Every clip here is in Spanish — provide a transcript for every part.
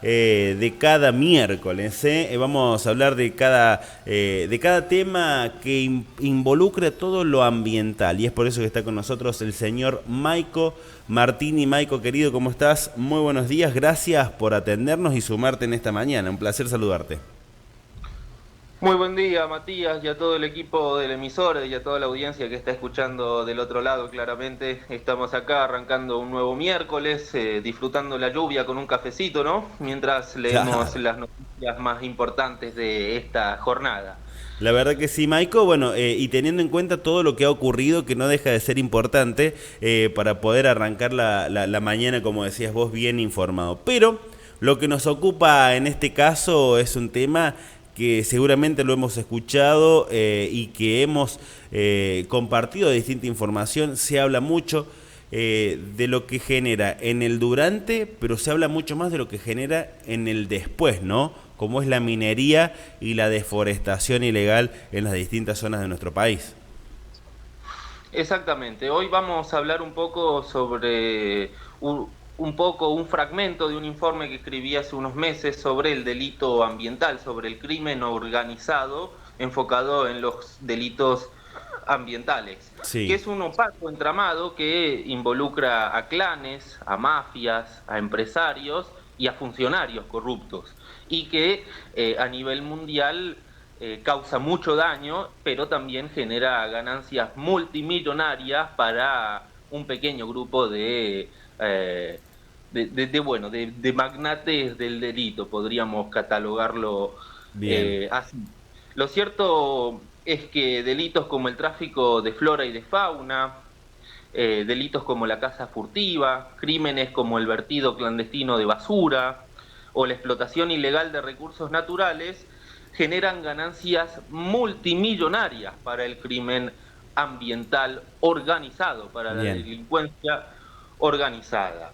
de cada miércoles. Vamos a hablar de cada tema que involucre todo lo ambiental. Y es por eso que está con nosotros el señor Maico Martini. Maico, querido, ¿cómo estás? Muy buenos días, gracias por atendernos y sumarte en esta mañana. Un placer saludarte. Muy buen día, Matías, y a todo el equipo del emisor y a toda la audiencia que está escuchando del otro lado, claramente. Estamos acá arrancando un nuevo miércoles, disfrutando la lluvia con un cafecito, ¿no? Mientras leemos Claro. las noticias más importantes de esta jornada. La verdad que sí, Maico. Bueno, y teniendo en cuenta todo lo que ha ocurrido, que no deja de ser importante para poder arrancar la mañana, como decías vos, bien informado. Pero lo que nos ocupa en este caso es un tema que seguramente lo hemos escuchado y que hemos compartido distinta información. Se habla mucho de lo que genera en el durante, pero se habla mucho más de lo que genera en el después, ¿no? Como es la minería y la deforestación ilegal en las distintas zonas de nuestro país. Exactamente. Hoy vamos a hablar un poco sobre un fragmento de un informe que escribí hace unos meses sobre el delito ambiental, sobre el crimen organizado enfocado en los delitos ambientales, que Sí, es un opaco entramado que involucra a clanes, a mafias, a empresarios y a funcionarios corruptos, y que a nivel mundial causa mucho daño, pero también genera ganancias multimillonarias para un pequeño grupo de magnates del delito, podríamos catalogarlo bien, así. Lo cierto es que delitos como el tráfico de flora y de fauna, delitos como la caza furtiva, crímenes como el vertido clandestino de basura o la explotación ilegal de recursos naturales generan ganancias multimillonarias para el crimen ambiental organizado, para la bien. delincuencia organizada.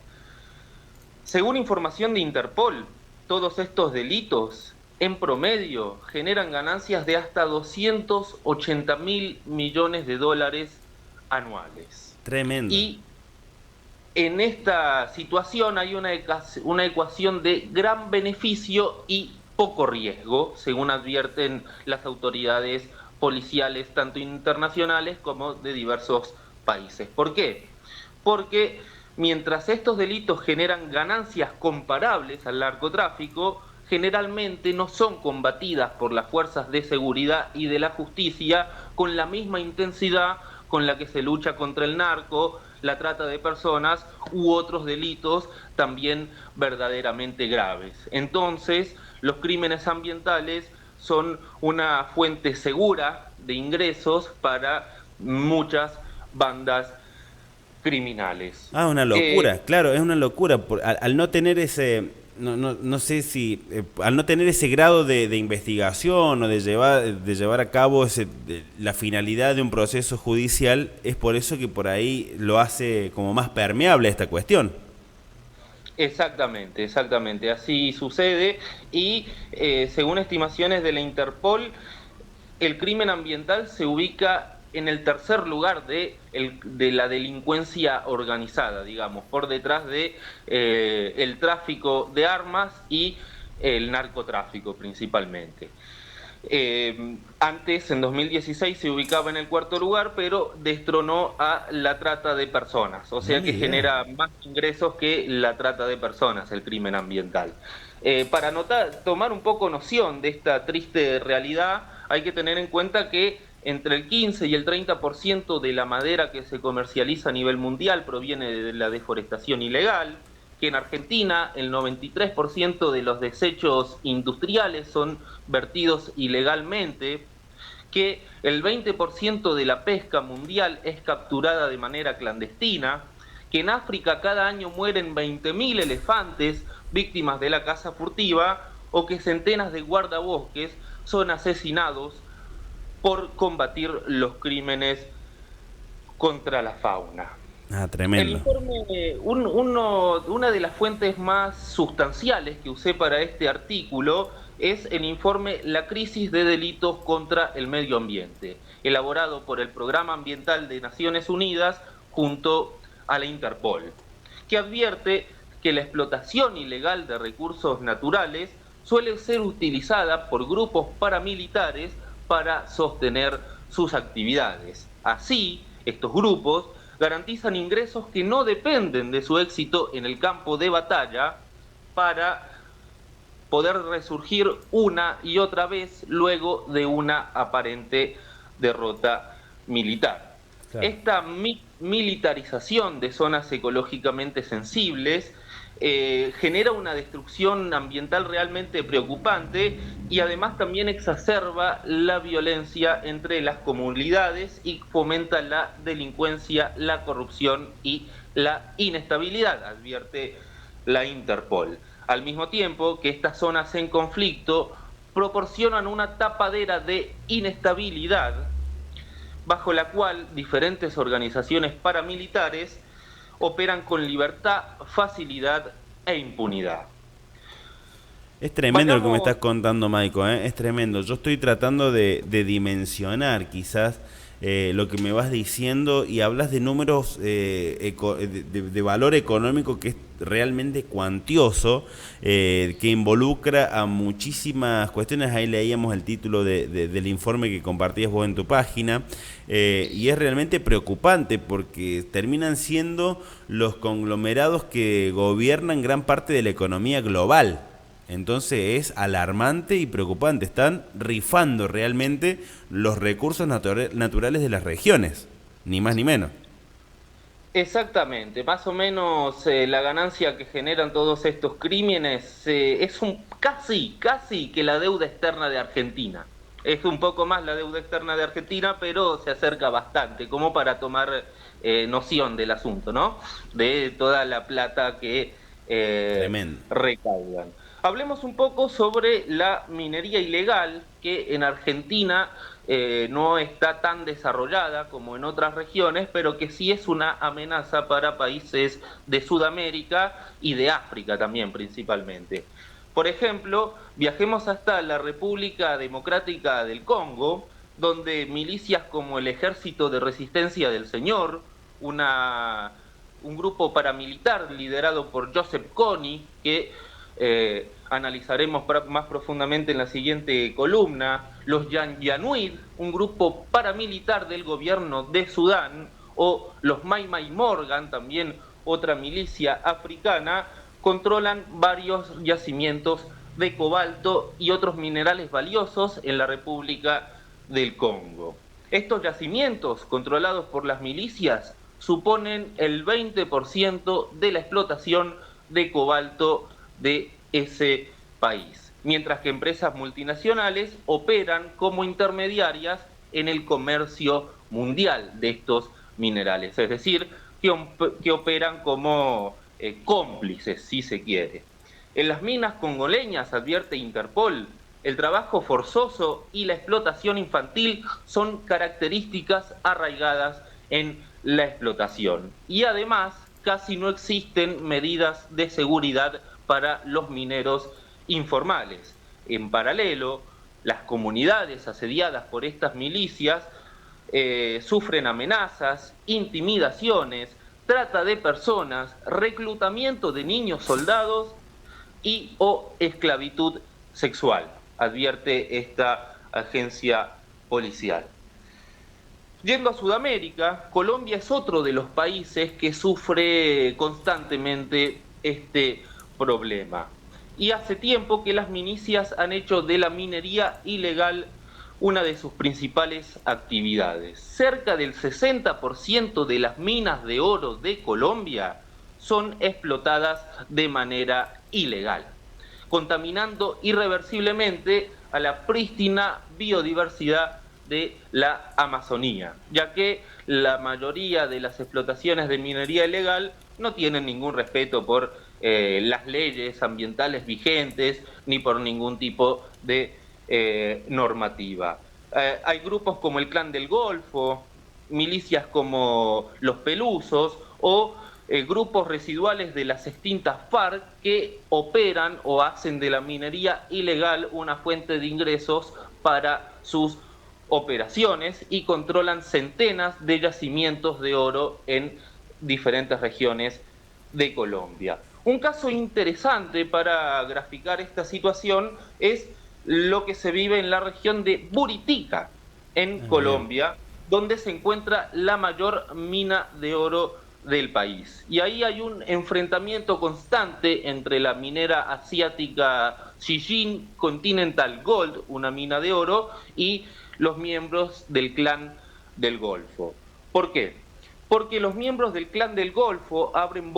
Según información de Interpol, todos estos delitos en promedio generan ganancias de hasta 280.000 millones de dólares anuales. Tremendo. Y en esta situación hay una ecuación de gran beneficio y poco riesgo, según advierten las autoridades policiales, tanto internacionales como de diversos países. ¿Por qué? Porque mientras estos delitos generan ganancias comparables al narcotráfico, generalmente no son combatidas por las fuerzas de seguridad y de la justicia con la misma intensidad con la que se lucha contra el narco, la trata de personas u otros delitos también verdaderamente graves. Entonces, los crímenes ambientales son una fuente segura de ingresos para muchas bandas criminales. Ah, una Eh, locura, claro, es una locura. Al no tener ese, no sé si, al no tener ese grado de investigación o de llevar a cabo la finalidad de un proceso judicial, es por eso que por ahí lo hace como más permeable esta cuestión. Exactamente, exactamente, así sucede y según estimaciones de la Interpol, el crimen ambiental se ubica en el tercer lugar de la delincuencia organizada, digamos, por detrás de el tráfico de armas y el narcotráfico principalmente. Antes, en 2016, se ubicaba en el cuarto lugar, pero destronó a la trata de personas, o No sea me que digas. genera más ingresos que la trata de personas, el crimen ambiental. Para tomar un poco noción de esta triste realidad, hay que tener en cuenta que entre el 15 y el 30% de la madera que se comercializa a nivel mundial proviene de la deforestación ilegal, que en Argentina el 93% de los desechos industriales son vertidos ilegalmente, que el 20% de la pesca mundial es capturada de manera clandestina, que en África cada año mueren 20.000 elefantes víctimas de la caza furtiva o que centenas de guardabosques son asesinados por combatir los crímenes contra la fauna. Ah, El tremendo. informe, una de las fuentes más sustanciales que usé para este artículo es el informe La crisis de delitos contra el medio ambiente, elaborado por el Programa Ambiental de Naciones Unidas junto a la Interpol, que advierte que la explotación ilegal de recursos naturales suele ser utilizada por grupos paramilitares para sostener sus actividades. Así, estos grupos garantizan ingresos que no dependen de su éxito en el campo de batalla para poder resurgir una y otra vez luego de una aparente derrota militar. Claro. Esta militarización de zonas ecológicamente sensibles genera una destrucción ambiental realmente preocupante y además también exacerba la violencia entre las comunidades y fomenta la delincuencia, la corrupción y la inestabilidad, advierte la Interpol. Al mismo tiempo que estas zonas en conflicto proporcionan una tapadera de inestabilidad bajo la cual diferentes organizaciones paramilitares operan con libertad, facilidad e impunidad. Es tremendo lo que me Vayamos. estás contando, Maiko, ¿eh? Es tremendo. Yo estoy tratando de dimensionar quizás lo que me vas diciendo y hablas de números de valor económico que es realmente cuantioso, que involucra a muchísimas cuestiones. Ahí leíamos el título del informe que compartías vos en tu página, y es realmente preocupante porque terminan siendo los conglomerados que gobiernan gran parte de la economía global. Entonces es alarmante y preocupante. Están rifando realmente los recursos naturales de las regiones, ni más ni menos. Exactamente, más o menos la ganancia que generan todos estos crímenes es casi que la deuda externa de Argentina. Es un poco más la deuda externa de Argentina, pero se acerca bastante, como para tomar noción del asunto, ¿no? De toda la plata que Tremendo. recaudan. Hablemos un poco sobre la minería ilegal, que en Argentina no está tan desarrollada como en otras regiones, pero que sí es una amenaza para países de Sudamérica y de África también principalmente. Por ejemplo, viajemos hasta la República Democrática del Congo, donde milicias como el Ejército de Resistencia del Señor, un grupo paramilitar liderado por Joseph Kony, que analizaremos más profundamente en la siguiente columna, los Janjaweed, un grupo paramilitar del gobierno de Sudán, o los Mai Mai Morgan, también otra milicia africana, controlan varios yacimientos de cobalto y otros minerales valiosos en la República del Congo. Estos yacimientos, controlados por las milicias, suponen el 20% de la explotación de cobalto de ese país, mientras que empresas multinacionales operan como intermediarias en el comercio mundial de estos minerales, es decir, que operan como cómplices, si se quiere. En las minas congoleñas, advierte Interpol, el trabajo forzoso y la explotación infantil son características arraigadas en la explotación. Y además, casi no existen medidas de seguridad para los mineros informales. En paralelo, las comunidades asediadas por estas milicias sufren amenazas, intimidaciones, trata de personas, reclutamiento de niños soldados y o esclavitud sexual, advierte esta agencia policial. Yendo a Sudamérica, Colombia es otro de los países que sufre constantemente este problema. Y hace tiempo que las milicias han hecho de la minería ilegal una de sus principales actividades. Cerca del 60% de las minas de oro de Colombia son explotadas de manera ilegal, contaminando irreversiblemente a la prístina biodiversidad de la Amazonía, ya que la mayoría de las explotaciones de minería ilegal no tienen ningún respeto por las leyes ambientales vigentes ni por ningún tipo de normativa. Hay grupos como el Clan del Golfo, milicias como los Pelusos o grupos residuales de las extintas FARC que operan o hacen de la minería ilegal una fuente de ingresos para sus operaciones y controlan centenas de yacimientos de oro en diferentes regiones de Colombia. Un caso interesante para graficar esta situación es lo que se vive en la región de Buritica, en Ah, bien. Colombia, donde se encuentra la mayor mina de oro del país. Y ahí hay un enfrentamiento constante entre la minera asiática Zijin Continental Gold, una mina de oro, y los miembros del clan del Golfo. ¿Por qué? Porque los miembros del clan del Golfo abren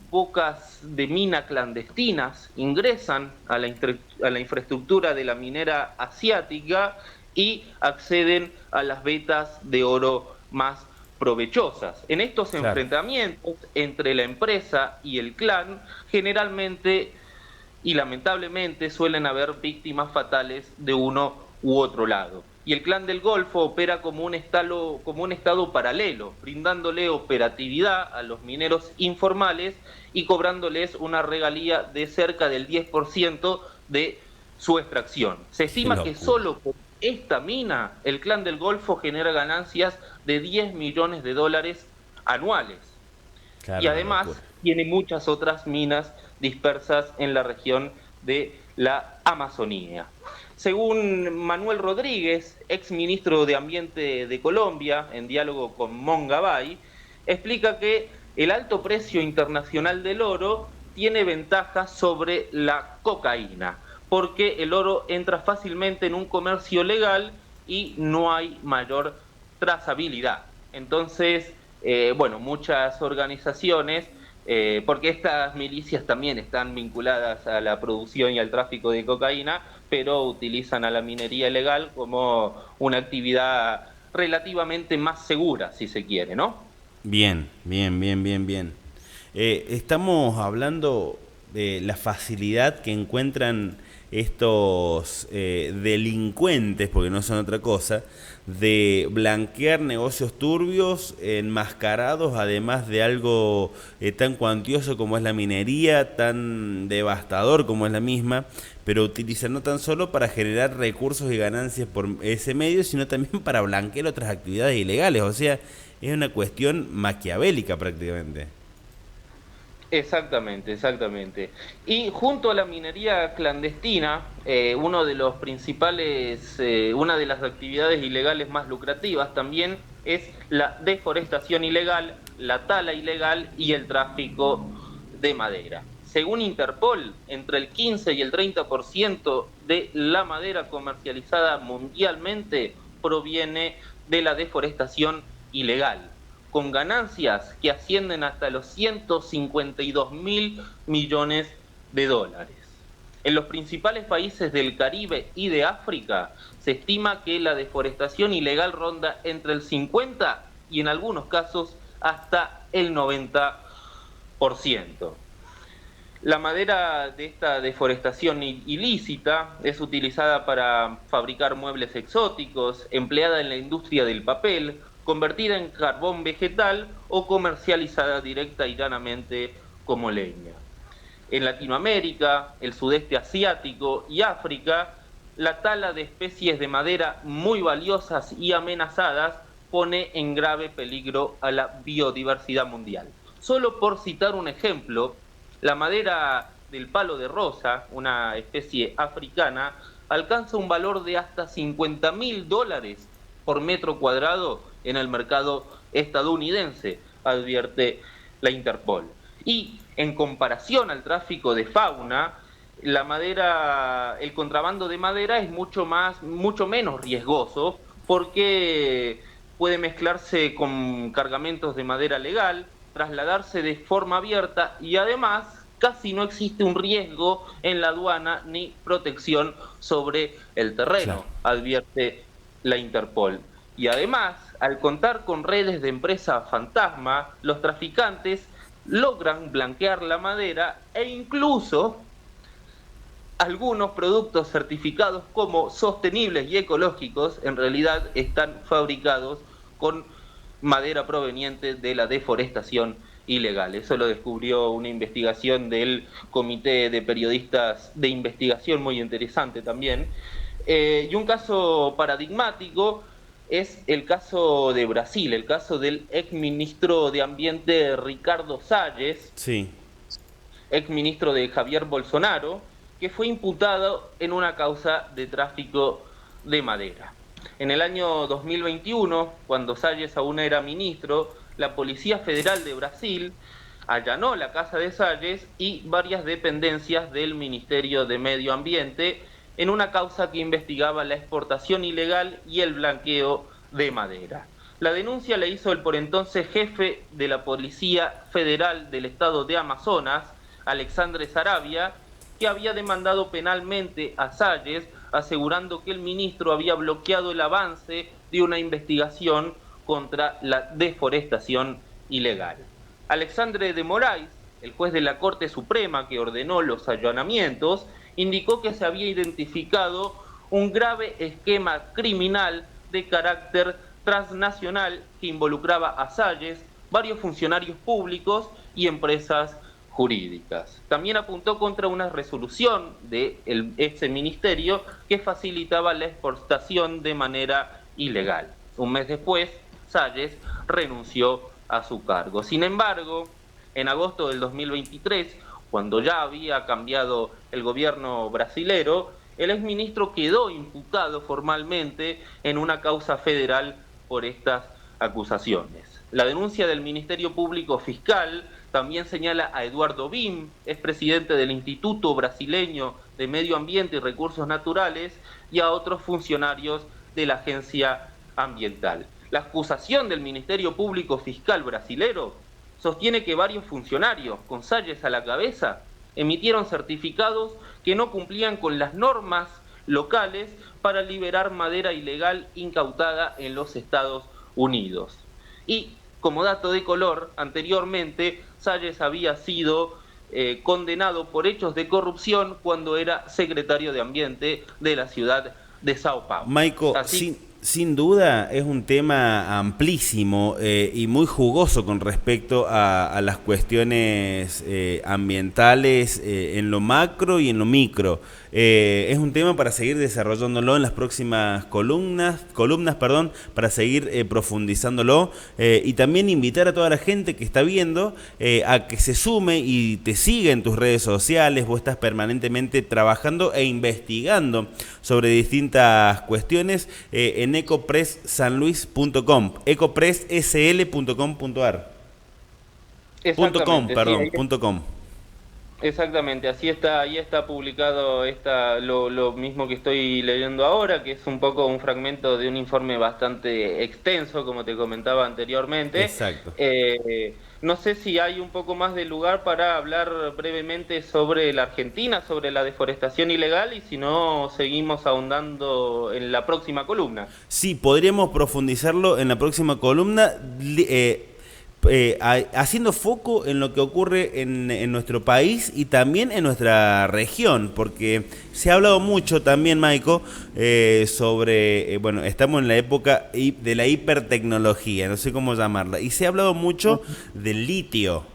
bocas de mina clandestinas, ingresan a la infraestructura de la minera asiática y acceden a las vetas de oro más provechosas. En estos Claro. enfrentamientos entre la empresa y el clan, generalmente y lamentablemente suelen haber víctimas fatales de uno u otro lado. Y el Clan del Golfo opera como un estado paralelo, brindándole operatividad a los mineros informales y cobrándoles una regalía de cerca del 10% de su extracción. Se Qué estima que locura. solo por esta mina el Clan del Golfo genera ganancias de 10 millones de dólares anuales. Y Claro, una además locura. tiene muchas otras minas dispersas en la región de la Amazonía. Según Manuel Rodríguez, ex ministro de Ambiente de Colombia, en diálogo con Mongabay, explica que el alto precio internacional del oro tiene ventajas sobre la cocaína, porque el oro entra fácilmente en un comercio legal y no hay mayor trazabilidad. Entonces, bueno, muchas organizaciones, porque estas milicias también están vinculadas a la producción y al tráfico de cocaína, pero utilizan a la minería ilegal como una actividad relativamente más segura, si se quiere, ¿no? Bien, bien, bien, bien, bien. Estamos hablando de la facilidad que encuentran estos delincuentes, porque no son otra cosa, de blanquear negocios turbios, enmascarados, además de algo tan cuantioso como es la minería, tan devastador como es la misma, pero utilizan no tan solo para generar recursos y ganancias por ese medio, sino también para blanquear otras actividades ilegales. O sea, es una cuestión maquiavélica prácticamente. Exactamente, exactamente. Y junto a la minería clandestina, uno de los principales, una de las actividades ilegales más lucrativas también es la deforestación ilegal, la tala ilegal y el tráfico de madera. Según Interpol, entre el 15 y el 30% de la madera comercializada mundialmente proviene de la deforestación ilegal, con ganancias que ascienden hasta los 152 mil millones de dólares. En los principales países del Caribe y de África se estima que la deforestación ilegal ronda entre el 50 y en algunos casos hasta el 90%. La madera de esta deforestación ilícita es utilizada para fabricar muebles exóticos, empleada en la industria del papel, convertida en carbón vegetal o comercializada directa y llanamente como leña. En Latinoamérica, el sudeste asiático y África, la tala de especies de madera muy valiosas y amenazadas pone en grave peligro a la biodiversidad mundial. Solo por citar un ejemplo, la madera del palo de rosa, una especie africana, alcanza un valor de hasta $50.000 por metro cuadrado en el mercado estadounidense, advierte la Interpol. Y en comparación al tráfico de fauna, la madera, el contrabando de madera es mucho menos riesgoso porque puede mezclarse con cargamentos de madera legal, trasladarse de forma abierta y además casi no existe un riesgo en la aduana ni protección sobre el Claro. terreno, advierte la Interpol. Y además, al contar con redes de empresa fantasma, los traficantes logran blanquear la madera e incluso algunos productos certificados como sostenibles y ecológicos en realidad están fabricados con madera proveniente de la deforestación ilegal. Eso lo descubrió una investigación del Comité de Periodistas de Investigación, muy interesante también. Y un caso paradigmático es el caso de Brasil, el caso del exministro de Ambiente Ricardo Salles, Sí. exministro de Javier Bolsonaro, que fue imputado en una causa de tráfico de madera. En el año 2021, cuando Salles aún era ministro, la Policía Federal de Brasil allanó la casa de Salles y varias dependencias del Ministerio de Medio Ambiente en una causa que investigaba la exportación ilegal y el blanqueo de madera. La denuncia la hizo el por entonces jefe de la Policía Federal del Estado de Amazonas, Alexandre Saravia, que había demandado penalmente a Salles, asegurando que el ministro había bloqueado el avance de una investigación contra la deforestación ilegal. Alexandre de Moraes, el juez de la Corte Suprema que ordenó los allanamientos, indicó que se había identificado un grave esquema criminal de carácter transnacional que involucraba a Salles, varios funcionarios públicos y empresas jurídicas. También apuntó contra una resolución de ese ministerio que facilitaba la exportación de manera ilegal. Un mes después, Salles renunció a su cargo. Sin embargo, en agosto del 2023, cuando ya había cambiado el gobierno brasilero, el exministro quedó imputado formalmente en una causa federal por estas acusaciones. La denuncia del Ministerio Público Fiscal también señala a Eduardo Bim, expresidente del Instituto Brasileño de Medio Ambiente y Recursos Naturales, y a otros funcionarios de la Agencia Ambiental. La acusación del Ministerio Público Fiscal brasilero sostiene que varios funcionarios, con Salles a la cabeza, emitieron certificados que no cumplían con las normas locales para liberar madera ilegal incautada en los Estados Unidos. Y, como dato de color, anteriormente Salles había sido condenado por hechos de corrupción cuando era secretario de Ambiente de la ciudad de Sao Paulo. Maico, sin duda es un tema amplísimo y muy jugoso con respecto a las cuestiones ambientales en lo macro y en lo micro. Es un tema para seguir desarrollándolo en las próximas columnas, para seguir profundizándolo y también invitar a toda la gente que está viendo a que se sume y te siga en tus redes sociales. Vos estás permanentemente trabajando e investigando sobre distintas cuestiones en ecopresssanluis.com, ecopresssl.com.ar. .com. Exactamente, así está, ahí está publicado lo mismo que estoy leyendo ahora, que es un poco un fragmento de un informe bastante extenso, como te comentaba anteriormente. Exacto. No sé si hay un poco más de lugar para hablar brevemente sobre la Argentina, sobre la deforestación ilegal, y si no, seguimos ahondando en la próxima columna. Sí, podríamos profundizarlo en la próxima columna. Haciendo foco en lo que ocurre en nuestro país y también en nuestra región, porque se ha hablado mucho también, Maico, sobre, bueno, estamos en la época de la hipertecnología, no sé cómo llamarla, y se ha hablado mucho del litio.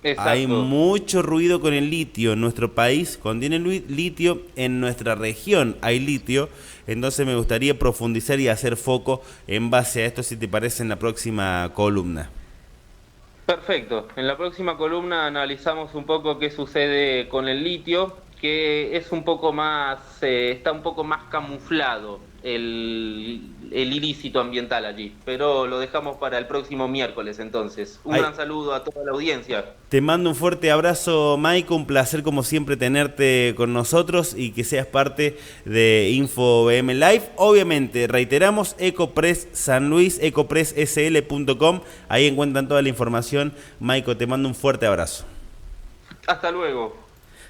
Exacto. Hay mucho ruido con el litio. En nuestro país contiene litio, en nuestra región hay litio, entonces me gustaría profundizar y hacer foco en base a esto, si te parece, en la próxima columna. Perfecto, en la próxima columna analizamos un poco qué sucede con el litio, que es un poco más, está un poco más camuflado el ilícito ambiental allí, pero lo dejamos para el próximo miércoles entonces. Un gran saludo a toda la audiencia. Te mando un fuerte abrazo, Maico, un placer como siempre tenerte con nosotros y que seas parte de InfoBM Live. Obviamente, reiteramos, Ecopress San Luis, ecopresssl.com, ahí encuentran toda la información. Maico, te mando un fuerte abrazo. Hasta luego.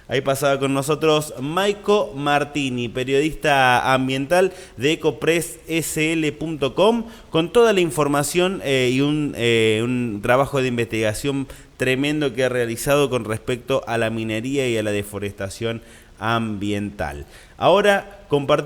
Ahí pasaba con nosotros Maico Martini, periodista ambiental de ecopresssl.com, con toda la información y un trabajo de investigación tremendo que ha realizado con respecto a la minería y a la deforestación ambiental. Ahora compartimos